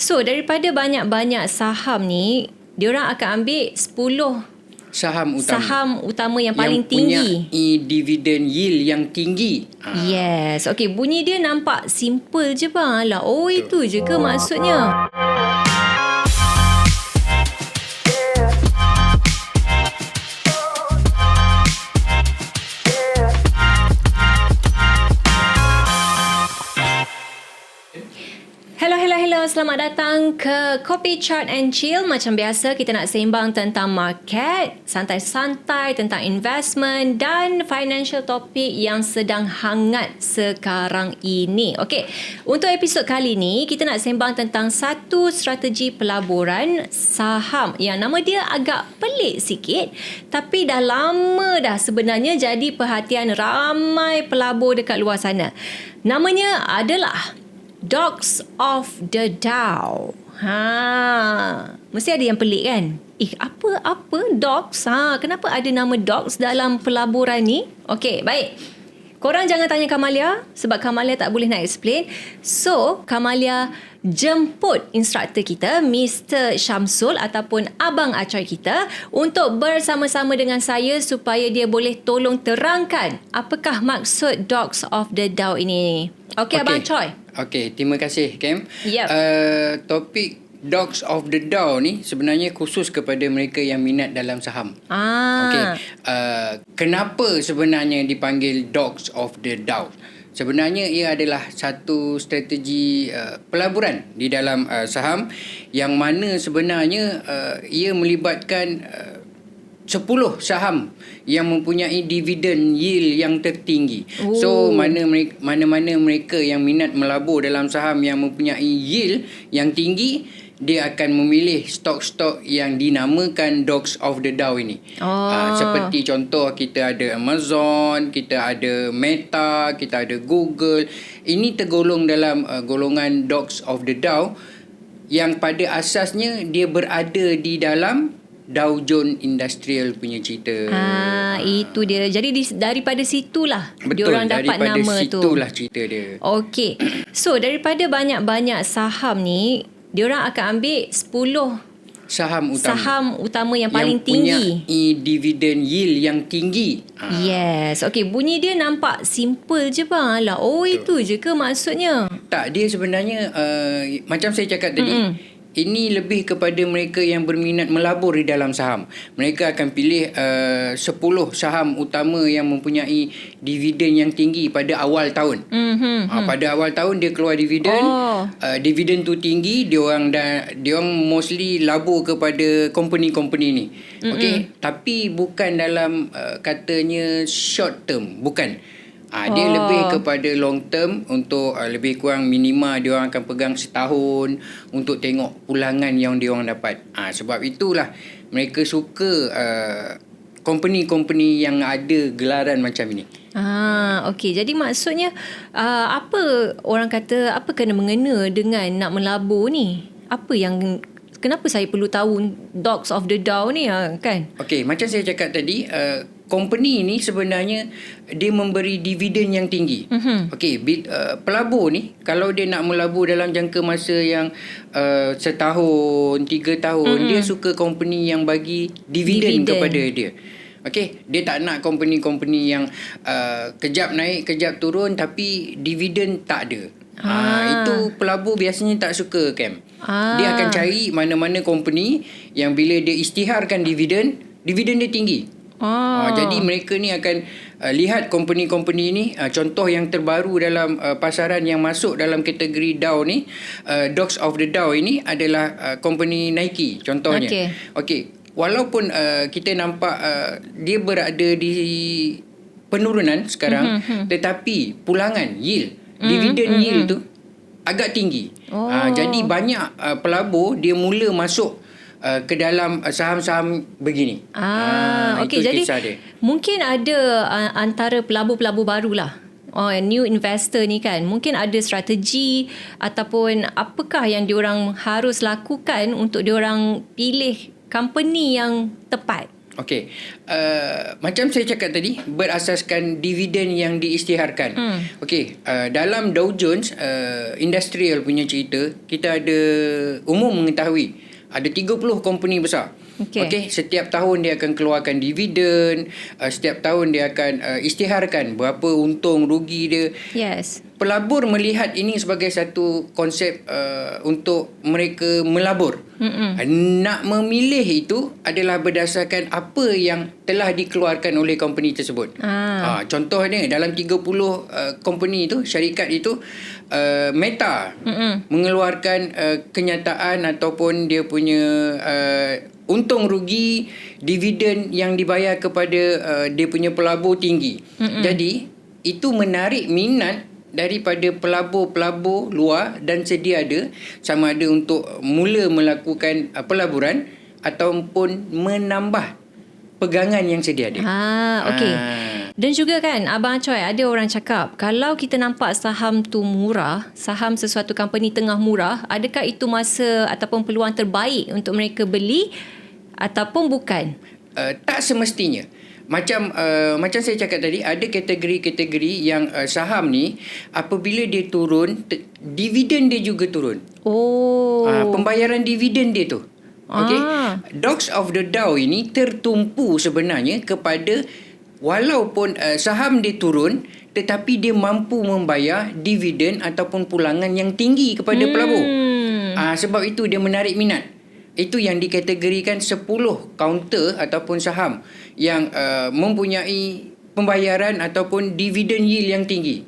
So daripada banyak-banyak saham ni, diorang akan ambil 10 saham utama yang paling tinggi. Yang dividen yield yang tinggi. Yes. Okay, bunyi dia nampak simple je bang. Alah, itu je ke maksudnya? Hello. Selamat datang ke Kopi Chart and Chill. Macam biasa, kita nak sembang tentang market, santai-santai tentang investment dan financial topik yang sedang hangat sekarang ini. Okey, untuk episod kali ni, kita nak sembang tentang satu strategi pelaburan saham yang nama dia agak pelik sikit, tapi dah lama dah sebenarnya jadi perhatian ramai pelabur dekat luar sana. Namanya adalah Dogs of the Dow. Mesti ada yang pelik kan? Apa dogs? Kenapa ada nama dogs dalam pelaburan ni? Okey, baik. Korang jangan tanya Kamalia sebab Kamalia tak boleh nak explain. So, Kamalia jemput instruktor kita, Mr. Syamsul ataupun Abang Acoy kita untuk bersama-sama dengan saya supaya dia boleh tolong terangkan apakah maksud Dogs of the Dow ini. Okey, Abang Acoy. Okey, terima kasih Cam. Yep. Topik Dogs of the Dow ni sebenarnya khusus kepada mereka yang minat dalam saham. Okey. Kenapa sebenarnya dipanggil Dogs of the Dow? Sebenarnya ia adalah satu strategi pelaburan di dalam saham yang mana sebenarnya ia melibatkan 10 saham yang mempunyai dividen yield yang tertinggi. So mana-mana mereka yang minat melabur dalam saham yang mempunyai yield yang tinggi, dia akan memilih stok-stok yang dinamakan Dogs of the Dow ini. Seperti contoh, kita ada Amazon, kita ada Meta, kita ada Google. Ini tergolong dalam golongan Dogs of the Dow yang pada asasnya dia berada di dalam Dow Jones Industrial punya cerita. Itu dia. Jadi daripada situlah diorang dapat nama tu. Daripada situlah cerita dia. Okey. So daripada banyak-banyak saham ni, diorang akan ambil 10 saham utama yang paling tinggi. Yang dividen yield yang tinggi. Yes. Okey, bunyi dia nampak simple je bang. Alah, itu je ke maksudnya? Tak, dia sebenarnya macam saya cakap tadi, ini lebih kepada mereka yang berminat melabur di dalam saham. Mereka akan pilih 10 saham utama yang mempunyai dividen yang tinggi pada awal tahun. Pada awal tahun dia keluar dividen. Dividen tu tinggi, diorang mostly labur kepada company-company ni. Okey, tapi bukan dalam katanya short term, bukan. Dia lebih kepada long term, untuk lebih kurang minima diorang akan pegang setahun untuk tengok pulangan yang diorang dapat. Sebab itulah mereka suka company-company yang ada gelaran macam ini. Okey. Jadi maksudnya apa orang kata, apa kena-mengena dengan nak melabur ni? Kenapa saya perlu tahu Dogs of the Dow ni kan? Okey, macam saya cakap tadi, company ni sebenarnya dia memberi dividen yang tinggi. Okey, pelabur ni kalau dia nak melabur dalam jangka masa yang setahun, 3 tahun, dia suka company yang bagi dividen kepada dia. Okey, dia tak nak company-company yang kejap naik, kejap turun tapi dividen tak ada. Itu pelabur biasanya tak suka, Cam. Dia akan cari mana-mana company yang bila dia isytiharkan dividen dia tinggi. Jadi mereka ni akan lihat company-company ni. Contoh yang terbaru dalam pasaran yang masuk dalam kategori Dow ni, Dogs of the Dow ini adalah company Nike contohnya. Okey. Walaupun kita nampak dia berada di penurunan sekarang, tetapi pulangan yield, dividen yield tu agak tinggi. Jadi banyak pelabur dia mula masuk ke dalam saham-saham begini. Okey, jadi mungkin ada antara pelabur-pelabur barulah, new investor ni kan, mungkin ada strategi ataupun apakah yang diorang harus lakukan untuk diorang pilih company yang tepat. Okey. Macam saya cakap tadi, berasaskan dividen yang diisytiharkan. Okey, dalam Dow Jones Industrial punya cerita, kita ada umum mengetahui ada 30 company besar. Okey, setiap tahun dia akan keluarkan dividen, setiap tahun dia akan isytiharkan berapa untung rugi dia. Yes. Pelabur melihat ini sebagai satu konsep untuk mereka melabur. Nak memilih itu adalah berdasarkan apa yang telah dikeluarkan oleh company tersebut. Contohnya dalam 30 company itu, syarikat itu, Meta mengeluarkan kenyataan ataupun dia punya untung rugi dividen yang dibayar kepada dia punya pelabur tinggi. Jadi itu menarik minat daripada pelabur-pelabur luar dan sedia ada, sama ada untuk mula melakukan pelaburan ataupun menambah pegangan yang sedia ada. Okey. Dan juga kan Abang Choi, ada orang cakap kalau kita nampak saham tu murah, saham sesuatu company tengah murah, adakah itu masa ataupun peluang terbaik untuk mereka beli ataupun bukan? Tak semestinya. Macam saya cakap tadi, ada kategori-kategori yang saham ni apabila dia turun, dividen dia juga turun. Pembayaran dividen dia tu. Okey. Dogs of the Dow ini tertumpu sebenarnya kepada walaupun saham dia turun, tetapi dia mampu membayar dividen ataupun pulangan yang tinggi kepada pelabur. Sebab itu dia menarik minat. Itu yang dikategorikan 10 kaunter ataupun saham yang mempunyai pembayaran ataupun dividen yield yang tinggi.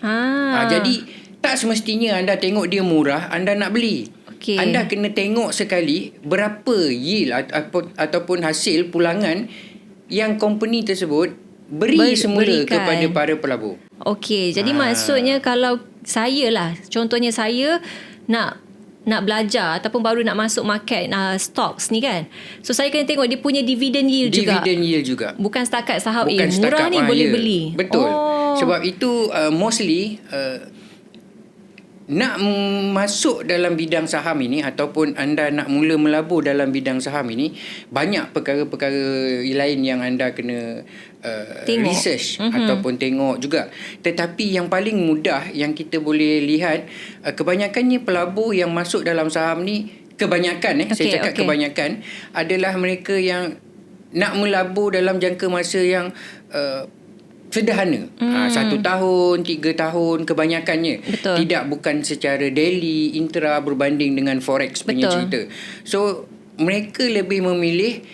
Jadi tak semestinya anda tengok dia murah, anda nak beli. Anda kena tengok sekali berapa yield ataupun hasil pulangan yang company tersebut berikan semula kepada para pelabur. Okey, jadi maksudnya kalau saya lah, contohnya saya nak belajar ataupun baru nak masuk market stocks ni kan. So saya kena tengok dia punya dividend yield juga. Dividend yield juga. Bukan setakat saham murah ni boleh beli. Betul. Sebab itu mostly nak masuk dalam bidang saham ini ataupun anda nak mula melabur dalam bidang saham ini, banyak perkara-perkara lain yang anda kena research ataupun tengok juga. Tetapi yang paling mudah yang kita boleh lihat, kebanyakannya pelabur yang masuk dalam saham ni, kebanyakan saya cakap kebanyakan adalah mereka yang nak melabur dalam jangka masa yang sederhana. 1 tahun, 3 tahun kebanyakannya. Betul. Bukan secara daily, intra berbanding dengan forex punya cerita. So mereka lebih memilih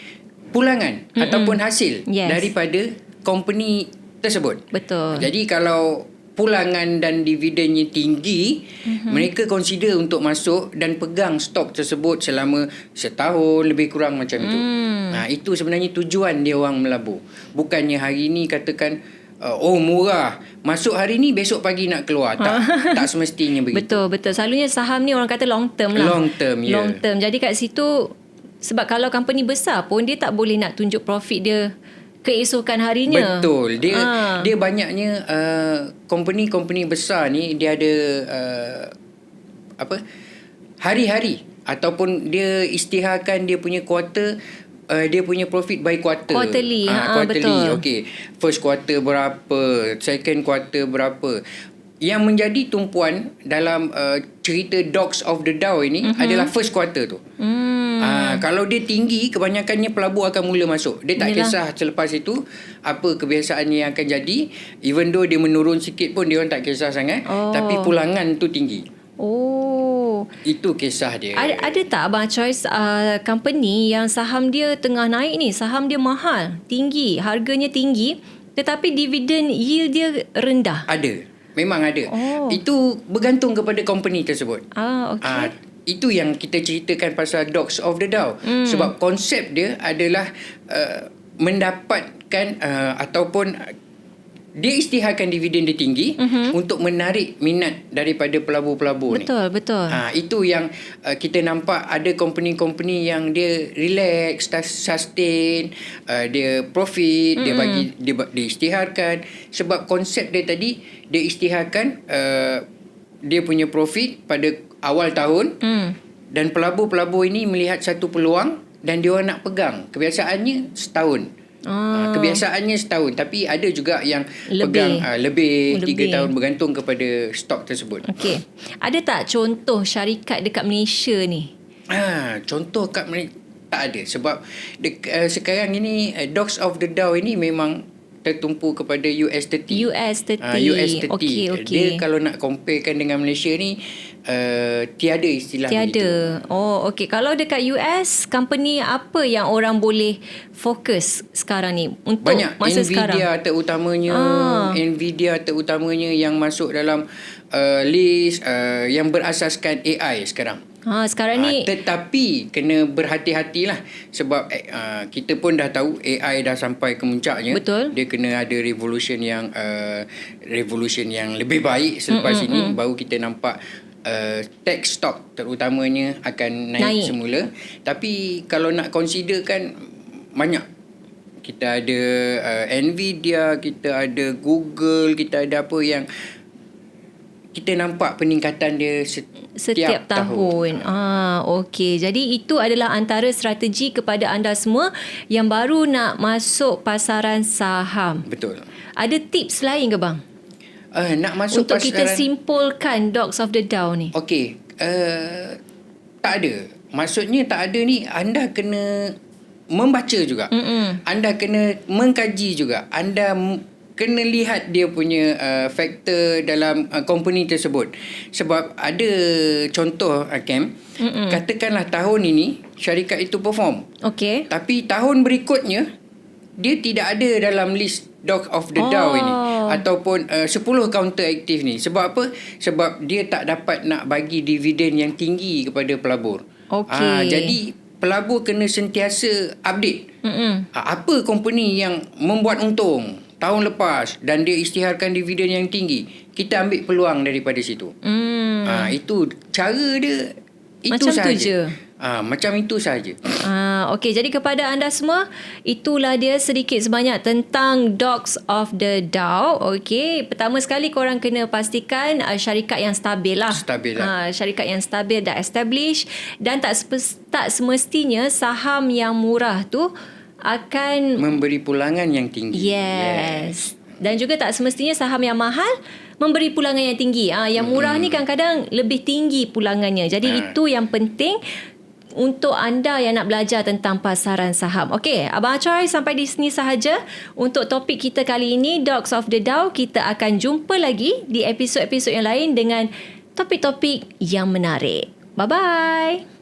pulangan ataupun hasil daripada company tersebut. Betul. Jadi kalau pulangan dan dividennya tinggi, mereka consider untuk masuk dan pegang stok tersebut selama setahun lebih kurang macam itu. Itu sebenarnya tujuan dia orang melabur. Bukannya hari ni katakan murah, masuk hari ni besok pagi nak keluar. Tak semestinya begitu. Betul. Selalunya saham ni orang kata long term lah. Long term. Jadi kat situ, sebab kalau company besar pun dia tak boleh nak tunjuk profit dia keesokan harinya. Betul. Dia banyaknya company besar ni dia ada hari-hari ataupun dia isytiharkan dia punya quarter, dia punya profit by quarter. Quarterly. Quarterly. Okey. First quarter berapa, second quarter berapa. Yang menjadi tumpuan dalam cerita Dogs of the Dow ini adalah first quarter tu. Kalau dia tinggi, kebanyakannya pelabur akan mula masuk. Dia tak kisah selepas itu apa kebiasaannya yang akan jadi. Even though dia menurun sikit pun dia orang tak kisah sangat. Tapi pulangan tu tinggi. Itu kisah dia. Ada tak Abang Choice company yang saham dia tengah naik ni, saham dia mahal, tinggi, harganya tinggi, tetapi dividen yield dia rendah? Ada. Memang ada. Itu bergantung kepada company tersebut. Itu yang kita ceritakan pasal Dogs of the Dow. Sebab konsep dia adalah mendapatkan ataupun dia isytiharkan dividen dia tinggi untuk menarik minat daripada pelabur-pelabur ni. Betul. Itu yang kita nampak ada company-company yang dia relax, sustain, dia profit, dia bagi dia isytiharkan. Sebab konsep dia tadi, dia isytiharkan dia punya profit pada awal tahun dan pelabur-pelabur ini melihat satu peluang dan dia orang nak pegang. Kebiasaannya setahun. Kebiasaannya setahun, tapi ada juga yang Lebih. pegang lebih 3 Lebih. tahun, bergantung kepada stok tersebut. Okey. Ada tak contoh syarikat dekat Malaysia ni? Contoh kat Malaysia tak ada, sebab sekarang ini Dogs of the Dow ini memang tertumpu kepada US30. US30. Okey. Dia kalau nak comparekan dengan Malaysia ni tiada istilah begitu. Tiada. Oh, okey. Kalau dekat US, company apa yang orang boleh fokus sekarang ni untuk Banyak. masa Nvidia sekarang? Nvidia terutamanya yang masuk dalam list yang berasaskan AI sekarang. Sekarang ni Tetapi kena berhati-hatilah, sebab kita pun dah tahu AI dah sampai ke muncaknya. Betul. Dia kena ada revolution yang lebih baik selepas ini baru kita nampak tech stock terutamanya akan naik semula. Tapi kalau nak consider kan banyak. Kita ada Nvidia, kita ada Google, kita ada apa yang kita nampak peningkatan dia setiap tahun. Okey. Jadi itu adalah antara strategi kepada anda semua yang baru nak masuk pasaran saham. Betul. Ada tips lain ke bang? Nak masuk untuk pasaran, kita simpulkan Dogs of the Dow ni. Okey. Tak ada. Maksudnya tak ada ni, anda kena membaca juga. Anda kena mengkaji juga. Anda kena lihat dia punya faktor dalam company tersebut. Sebab ada contoh Cam, katakanlah tahun ini syarikat itu perform. Okey. Tapi tahun berikutnya dia tidak ada dalam list Dog of the Dow ini, ataupun 10 counter aktif ni. Sebab apa? Sebab dia tak dapat nak bagi dividen yang tinggi kepada pelabur. Okey. Jadi pelabur kena sentiasa update. Apa company yang membuat untung tahun lepas dan dia isytiharkan dividen yang tinggi, kita ambil peluang daripada situ. Itu cara dia. Itu macam sahaja. tu je. Macam itu sahaja. Okey, jadi kepada anda semua, itulah dia sedikit sebanyak tentang Dogs of the Dow. Okey, pertama sekali korang kena pastikan syarikat yang stabil lah. Syarikat yang stabil dah establish, dan tak semestinya saham yang murah tu akan memberi pulangan yang tinggi. Yes. Dan juga tak semestinya saham yang mahal memberi pulangan yang tinggi. Yang murah ni kadang-kadang lebih tinggi pulangannya. Jadi itu yang penting untuk anda yang nak belajar tentang pasaran saham. Okey, Abang Acoy, sampai di sini sahaja untuk topik kita kali ini, Dogs of the Dow. Kita akan jumpa lagi di episod-episod yang lain dengan topik-topik yang menarik. Bye-bye.